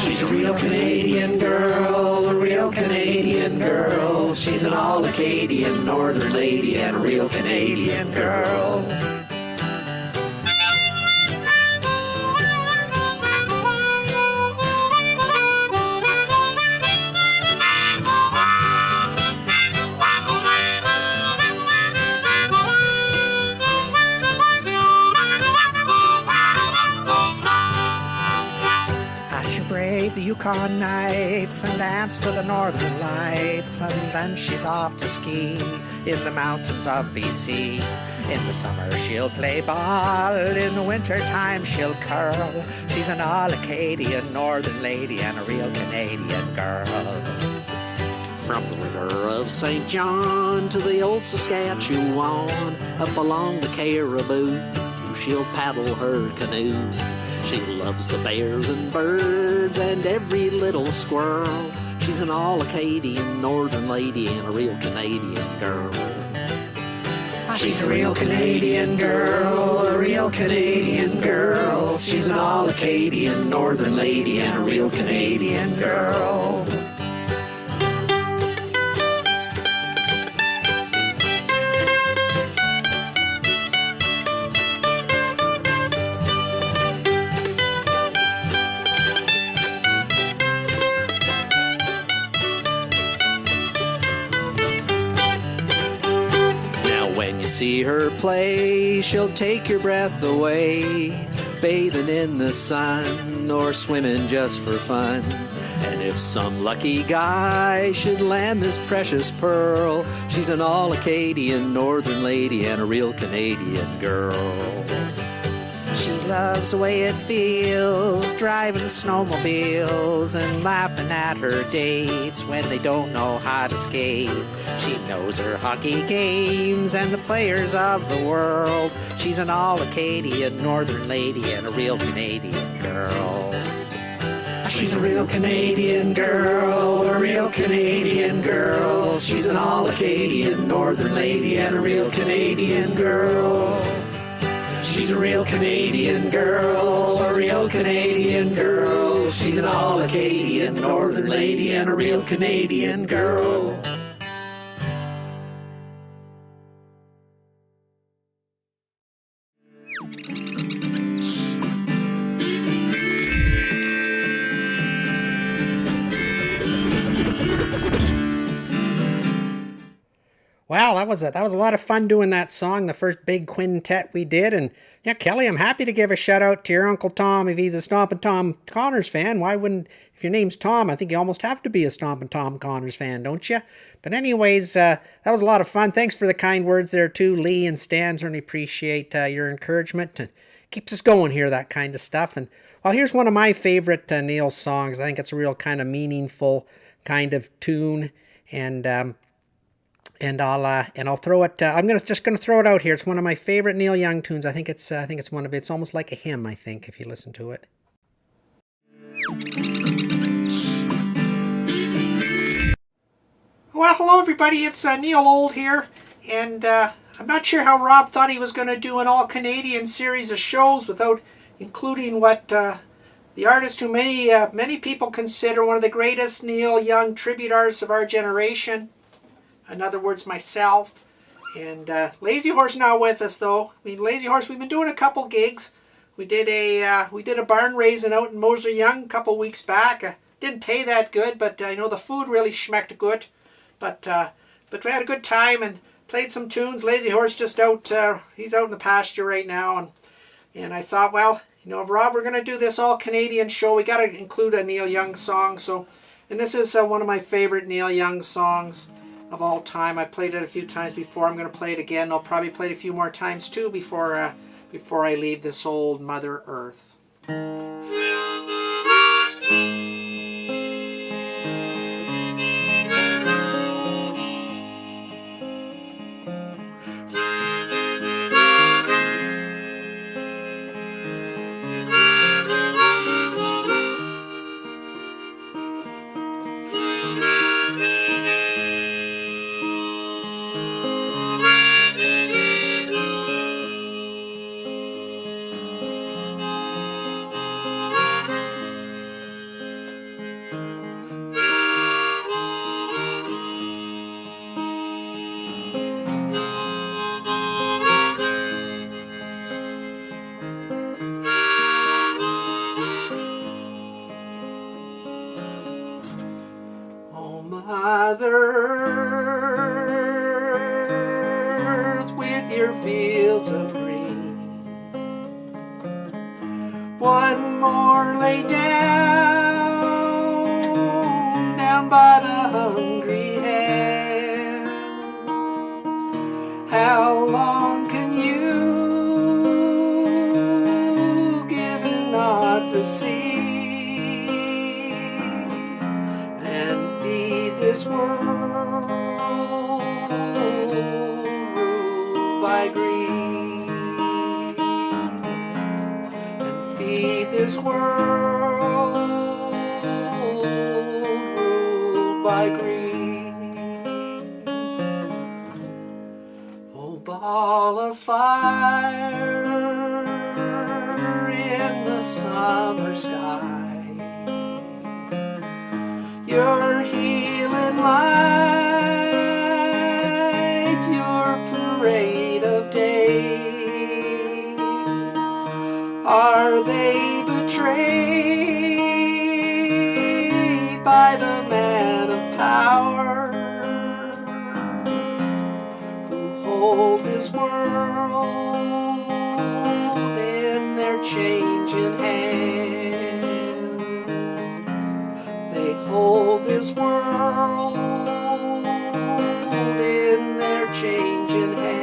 She's a real Canadian girl, a real Canadian girl. She's an all-Acadian northern lady and a real Canadian girl. The Yukon nights and dance to the northern lights, and then she's off to ski in the mountains of BC. In the summer she'll play ball, in the winter time she'll curl. She's an all-Acadian northern lady and a real Canadian girl. From the river of St. John to the old Saskatchewan, up along the Caribou, she'll paddle her canoe. She loves the bears and birds and every little squirrel. She's an all-Acadian northern lady and a real Canadian girl. She's a real Canadian girl, a real Canadian girl. She's an all-Acadian northern lady and a real Canadian girl. When you see her play, she'll take your breath away, bathing in the sun or swimming just for fun. And if some lucky guy should land this precious pearl, she's an all-Acadian northern lady and a real Canadian girl. She loves the way it feels, driving snowmobiles and laughing at her dates when they don't know how to skate. She knows her hockey games and the players of the world. She's an all-Acadian northern lady and a real Canadian girl. She's a real Canadian girl, a real Canadian girl. She's an all-Acadian northern lady and a real Canadian girl. She's a real Canadian girl, a real Canadian girl. She's an all-Acadian northern lady and a real Canadian girl. Wow, that was a lot of fun doing that song, the first big quintet we did. And yeah, Kelly, I'm happy to give a shout out to your Uncle Tom if he's a Stompin' Tom Connors fan. Why wouldn't, if your name's Tom, I think you almost have to be a Stompin' Tom Connors fan, don't you? But anyways, that was a lot of fun. Thanks for the kind words there too, Lee and Stan. Certainly appreciate your encouragement. And keeps us going here, that kind of stuff. And well, here's one of my favorite Neil songs. I think it's a real kind of meaningful kind of tune. And I'll throw it. I'm just gonna throw it out here. It's one of my favorite Neil Young tunes. I think it's one of it's almost like a hymn. I think if you listen to it. Well, hello everybody. It's Neil Old here, and I'm not sure how Rob thought he was going to do an all-Canadian series of shows without including what the artist who many people consider one of the greatest Neil Young tribute artists of our generation. In other words, myself. And Lazy Horse not with us though. I mean, Lazy Horse, we've been doing a couple gigs. We did a barn raising out in Moser Young a couple weeks back. Didn't pay that good, but I know the food really schmecked good. But we had a good time and played some tunes. Lazy Horse just out. He's out in the pasture right now, and I thought, well, you know, Rob, we're gonna do this all Canadian show. We got to include a Neil Young song. So, and this is one of my favorite Neil Young songs of all time. I've played it a few times before. I'm going to play it again. I'll probably play it a few more times too before I leave this old Mother Earth. Mother Earth, with your fields of green, one more lay down by the hungry hand. How long can you give and not receive? This world ruled by greed, and feed this world ruled by greed. Oh, ball of fire in the summer sky, your healing light, your parade of days, are they betrayed by the man of power who hold this world in their changing hands? They hold this world in their changing hands.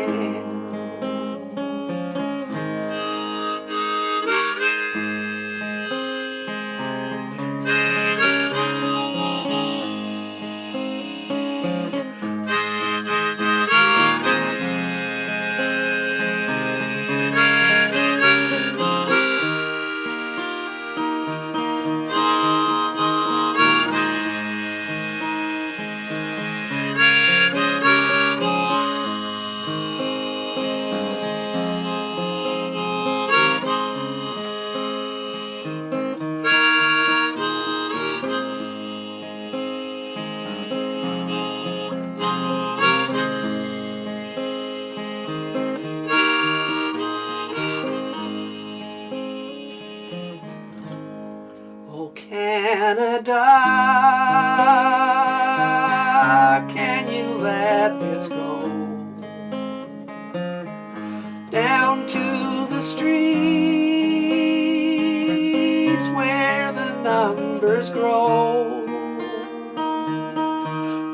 flowers grow.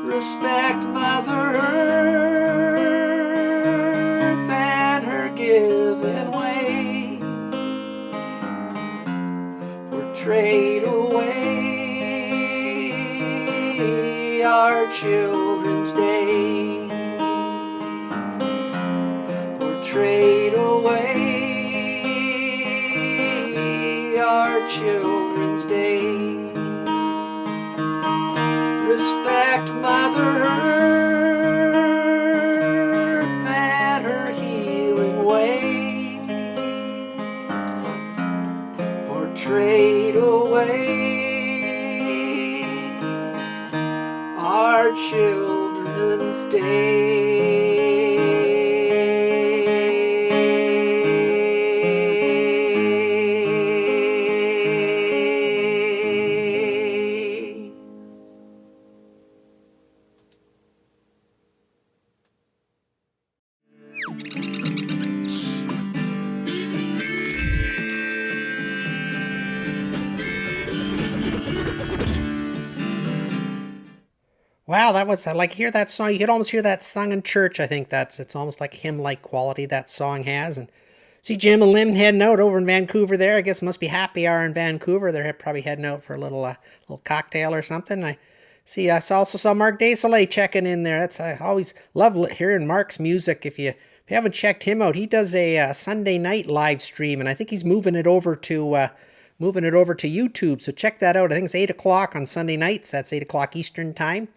Respect Mother Earth and her given way, or trade away our Children's Day, or trade away our Children's Day. Respect Mother Earth and her healing way, or trade away our Children's Day. Wow, that was like, hear that song. You could almost hear that sung in church. I think it's almost like hymn-like quality that song has. And see Jim and Lynn heading out over in Vancouver there. I guess it must be happy hour in Vancouver. They're probably heading out for a little cocktail or something. I also saw Mark Desailly checking in there. I always love hearing Mark's music. If you haven't checked him out, he does a Sunday night live stream, and I think he's moving it over to YouTube. So check that out. I think it's 8 o'clock on Sunday nights. That's 8 o'clock Eastern time.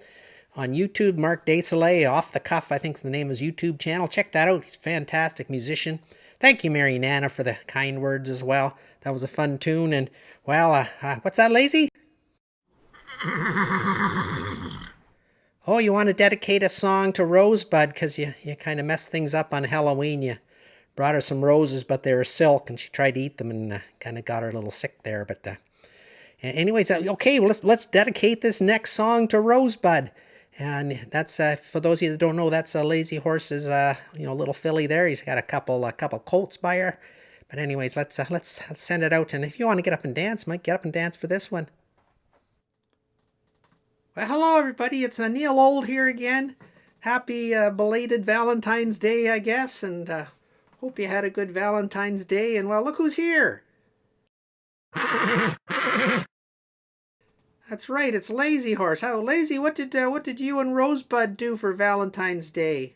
On YouTube, Mark Desailly, Off the Cuff, I think the name of his YouTube channel. Check that out. He's a fantastic musician. Thank you, Mary Nana, for the kind words as well. That was a fun tune. And, well, what's that, Lazy? Oh, you want to dedicate a song to Rosebud because you kind of messed things up on Halloween. You brought her some roses, but they were silk, and she tried to eat them and kind of got her a little sick there. But anyways, okay, well, let's dedicate this next song to Rosebud. And that's for those of you that don't know, that's Lazy Horse's little filly there. He's got a couple colts by her. But anyways, let's send it out. And if you want to get up and dance, might get up and dance for this one. Well, hello everybody. It's Neil Old here again. Happy belated Valentine's Day, I guess. And hope you had a good Valentine's Day. And well, look who's here. That's right, it's Lazy Horse. How Lazy? What did you and Rosebud do for Valentine's Day?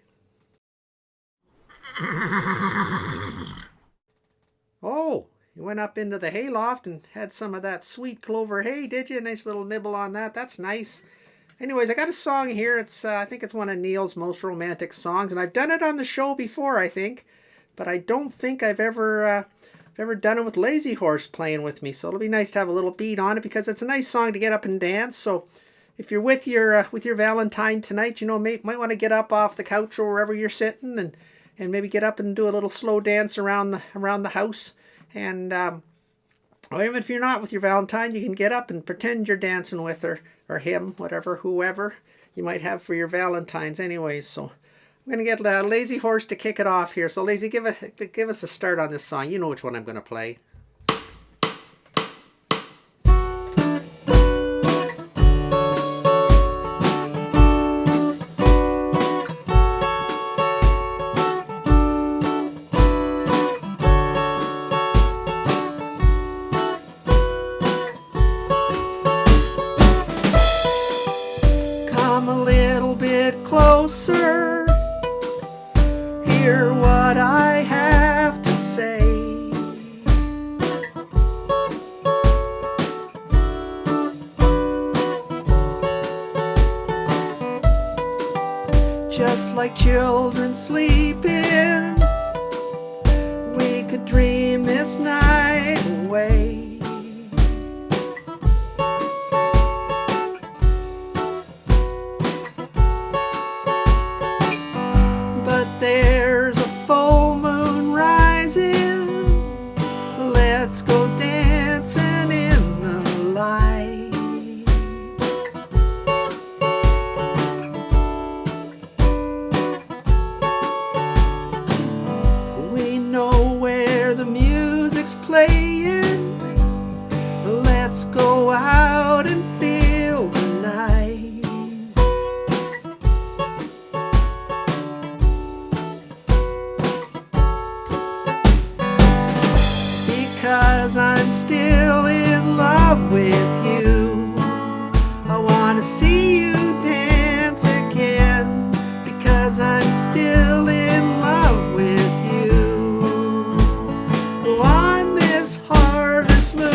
Oh, you went up into the hayloft and had some of that sweet clover hay, did you? Nice little nibble on that. That's nice. Anyways, I got a song here. It's I think it's one of Neil's most romantic songs, and I've done it on the show before, I think, but I don't think I've ever done it with Lazy Horse playing with me. So it'll be nice to have a little beat on it because it's a nice song to get up and dance. So if you're with your Valentine tonight, might want to get up off the couch or wherever you're sitting and maybe get up and do a little slow dance around the house. And or even if you're not with your Valentine, you can get up and pretend you're dancing with her or him, whoever you might have for your Valentines. Anyways, so I'm going to get Lazy Horse to kick it off here. So Lazy, give us a start on this song. You know which one I'm going to play. Come a little bit closer. Hear what I have to say. Just like children sleeping, we could dream this night away. But there's a full moon rising. Let's go dancing in the light. We know where the music's playing. because I'm still in love with you on this harvest moon.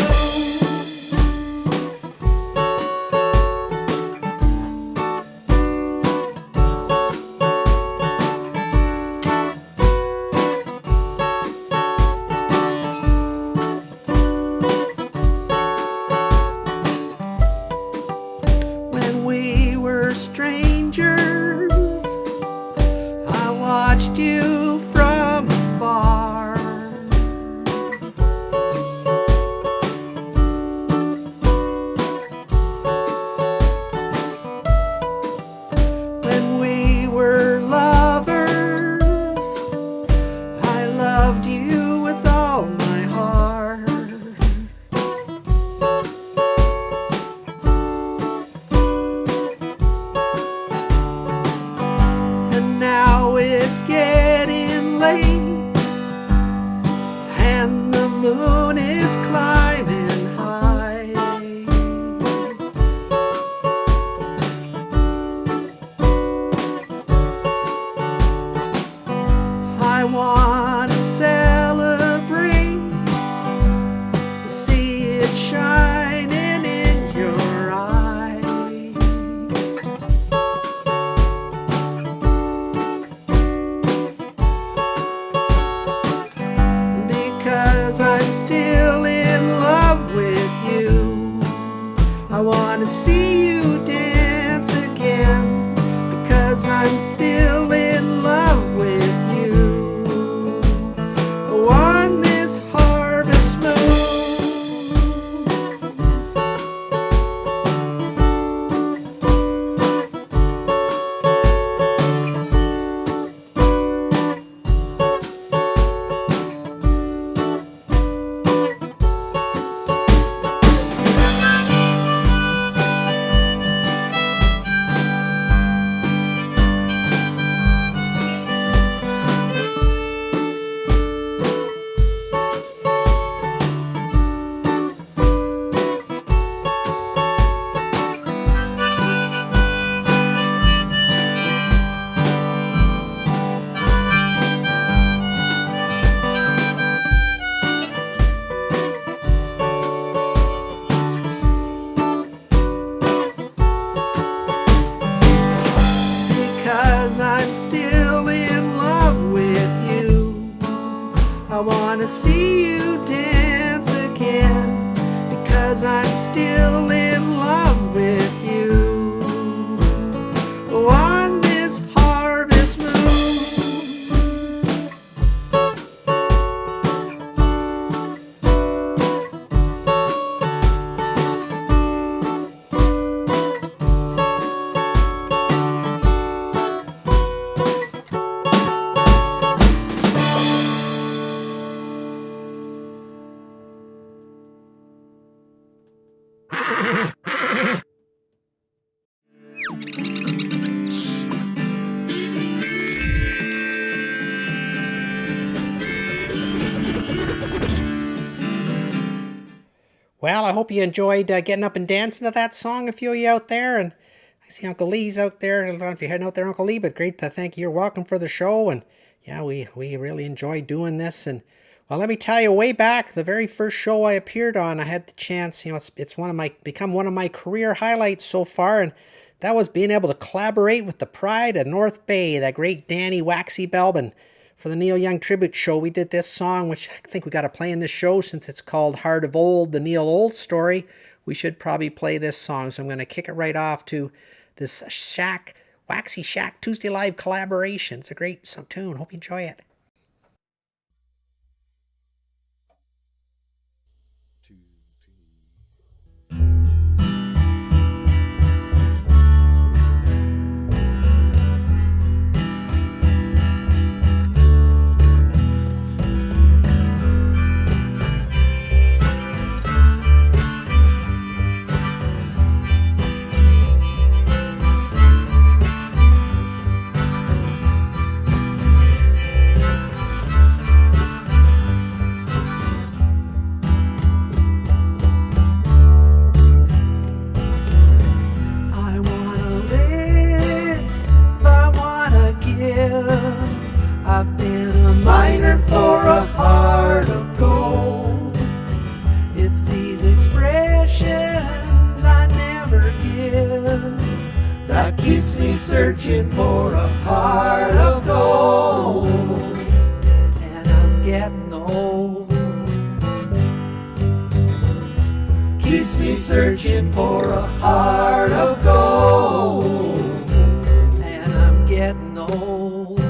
When we were strangers, I watched you from afar. When we were lovers, I loved you with all my heart. And now it's getting late, and the moon is climbing high. I want to celebrate, see it shining in your eyes. Because I'm still in love with you, I want to see you dance again. Because I'm still in love with you on this harvest moon. Because I'm still in love with you, I want to see you dance again. Because I'm still in love with you on this harvest moon. Well, I hope you enjoyed getting up and dancing to that song, a few of you out there. And I see Uncle Lee's out there. I don't know if you're heading out there, Uncle Lee, but great to thank you. You're welcome for the show. And yeah, we really enjoyed doing this. And well, let me tell you, way back, the very first show I appeared on, I had the chance, it's become one of my career highlights so far. And that was being able to collaborate with the Pride of North Bay, that great Danny Waxxie Belbin. For the Neil Young tribute show, we did this song, which I think we got to play in this show since it's called Heart of Old, the Neil Old story. We should probably play this song, so I'm going to kick it right off to this Waxxie Shack Tuesday Live collaboration. It's a great tune. Hope you enjoy it. give. I've been a miner for a heart of gold. It's these expressions I never give that keeps me searching for a heart of gold. And I'm getting old. Keeps me searching for a heart of gold. And I'm getting old.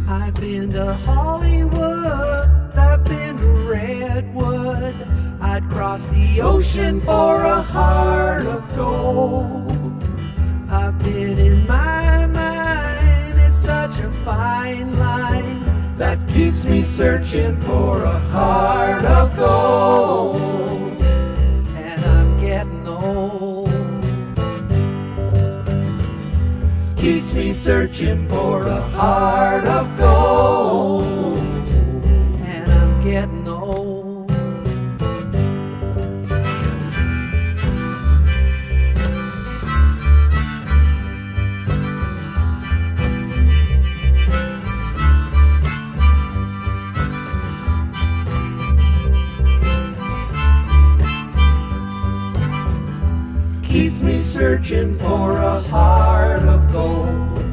I've been to Hollywood, I've been to Redwood. I'd cross the ocean for a heart of gold. I've been in my mind, it's such a fine line that keeps me searching for a heart of gold. And I'm getting old. Keeps me searching for a heart of gold. And I'm getting old. Keeps me searching for a heart of gold.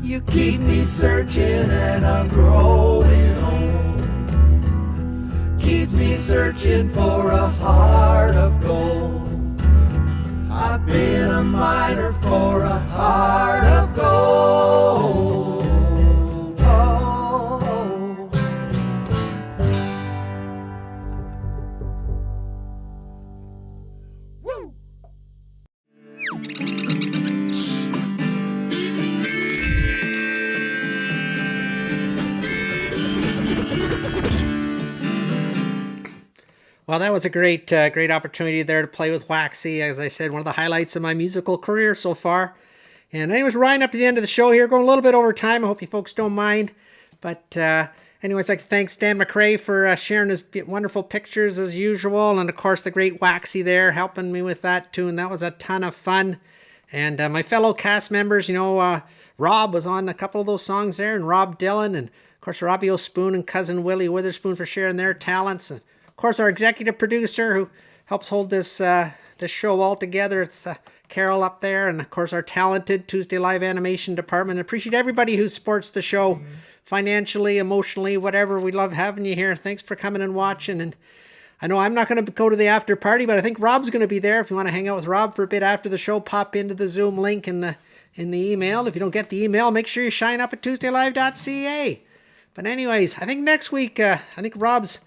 You keep me searching and I'm growing old. Keeps me searching for a heart of gold. I've been a miner for a heart of gold. Oh. Woo! Well, that was a great opportunity there to play with Waxxie. As I said, one of the highlights of my musical career so far. And anyways, we're riding up to the end of the show here, going a little bit over time. I hope you folks don't mind. But anyways, I'd like to thank Stan McRae for sharing his wonderful pictures as usual. And of course, the great Waxxie there helping me with that tune. That was a ton of fun. And my fellow cast members, you know, Rob was on a couple of those songs there, and Rob Dylan, and of course, Robbie O'Spoon and cousin Willie Witherspoon for sharing their talents. And of course, our executive producer who helps hold this show all together. It's Carol up there. And of course, our talented Tuesday Live animation department. I appreciate everybody who supports the show financially, emotionally, whatever. We love having you here. Thanks for coming and watching. And I know I'm not going to go to the after party, but I think Rob's going to be there. If you want to hang out with Rob for a bit after the show, pop into the Zoom link in the email. If you don't get the email, make sure you sign up at tuesdaylive.ca. But anyways, I think next week, I think Rob's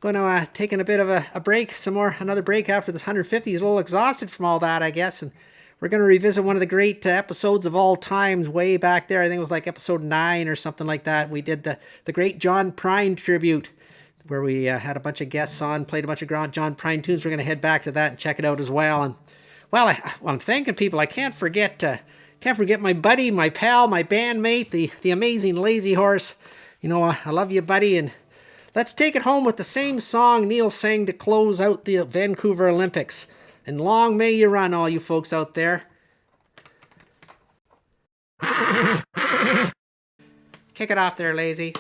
going to take a bit of a break, another break after this 150. He's a little exhausted from all that, I guess. And we're going to revisit one of the great episodes of all times way back there. I think it was like episode 9 or something like that. We did the great John Prine tribute, where we had a bunch of guests on, played a bunch of John Prine tunes. We're going to head back to that and check it out as well. And well, I'm thanking people. I can't forget my buddy, my pal, my bandmate, the amazing Lazy Horse. You know, I love you, buddy. And let's take it home with the same song Neil sang to close out the Vancouver Olympics. And long may you run, all you folks out there. Kick it off there, Lazy.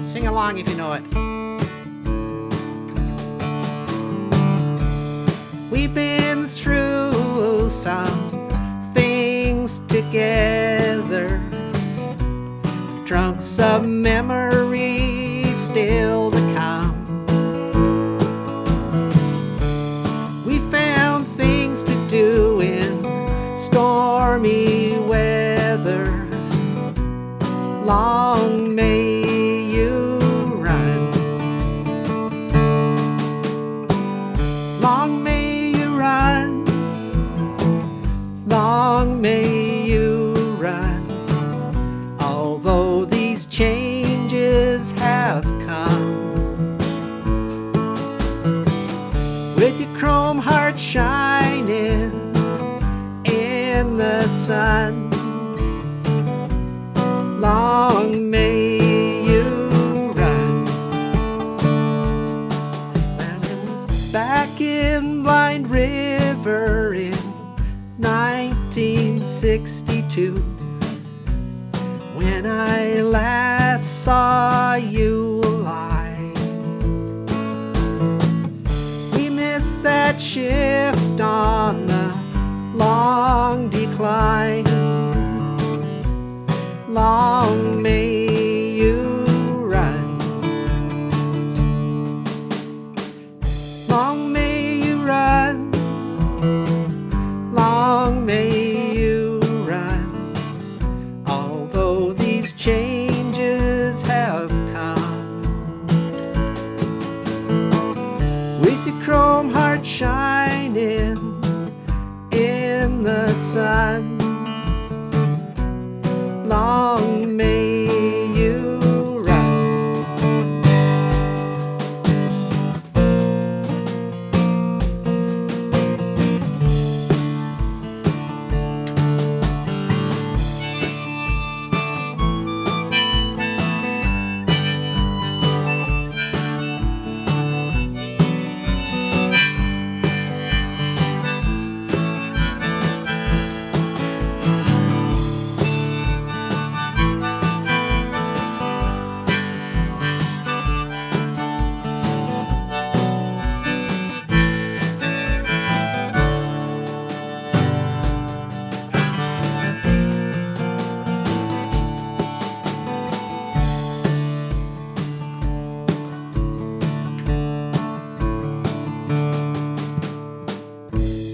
Sing along if you know it. We've been through some things together, with trunks of memories still to come. We found things to do in stormy weather. Long may you run. Long may you run. Long may you run. Although the when I last saw you alive. We missed that shift on the long decline. Long may you run. Long may you run. Long may you run. Although these changes have come, with your chrome heart shining in the sun. Long may you run.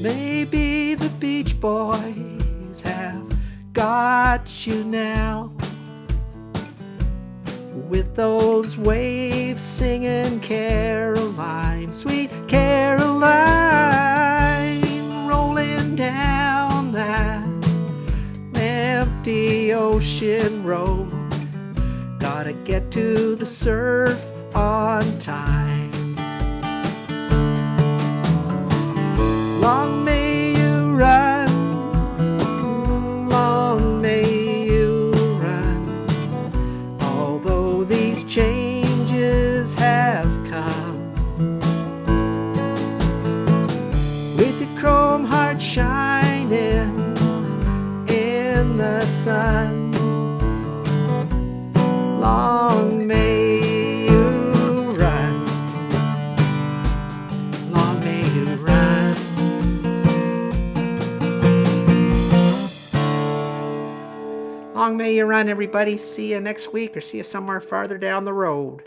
Maybe the Beach Boys have got you now, with those waves singing Caroline, sweet Caroline, rolling down that empty ocean road. Gotta get to the surf on time. Long may you run, long may you run, although these changes have come. With your chrome heart shining in the sun. Long may you run. Long may you run. Long may you run, everybody. See you next week, or see you somewhere farther down the road.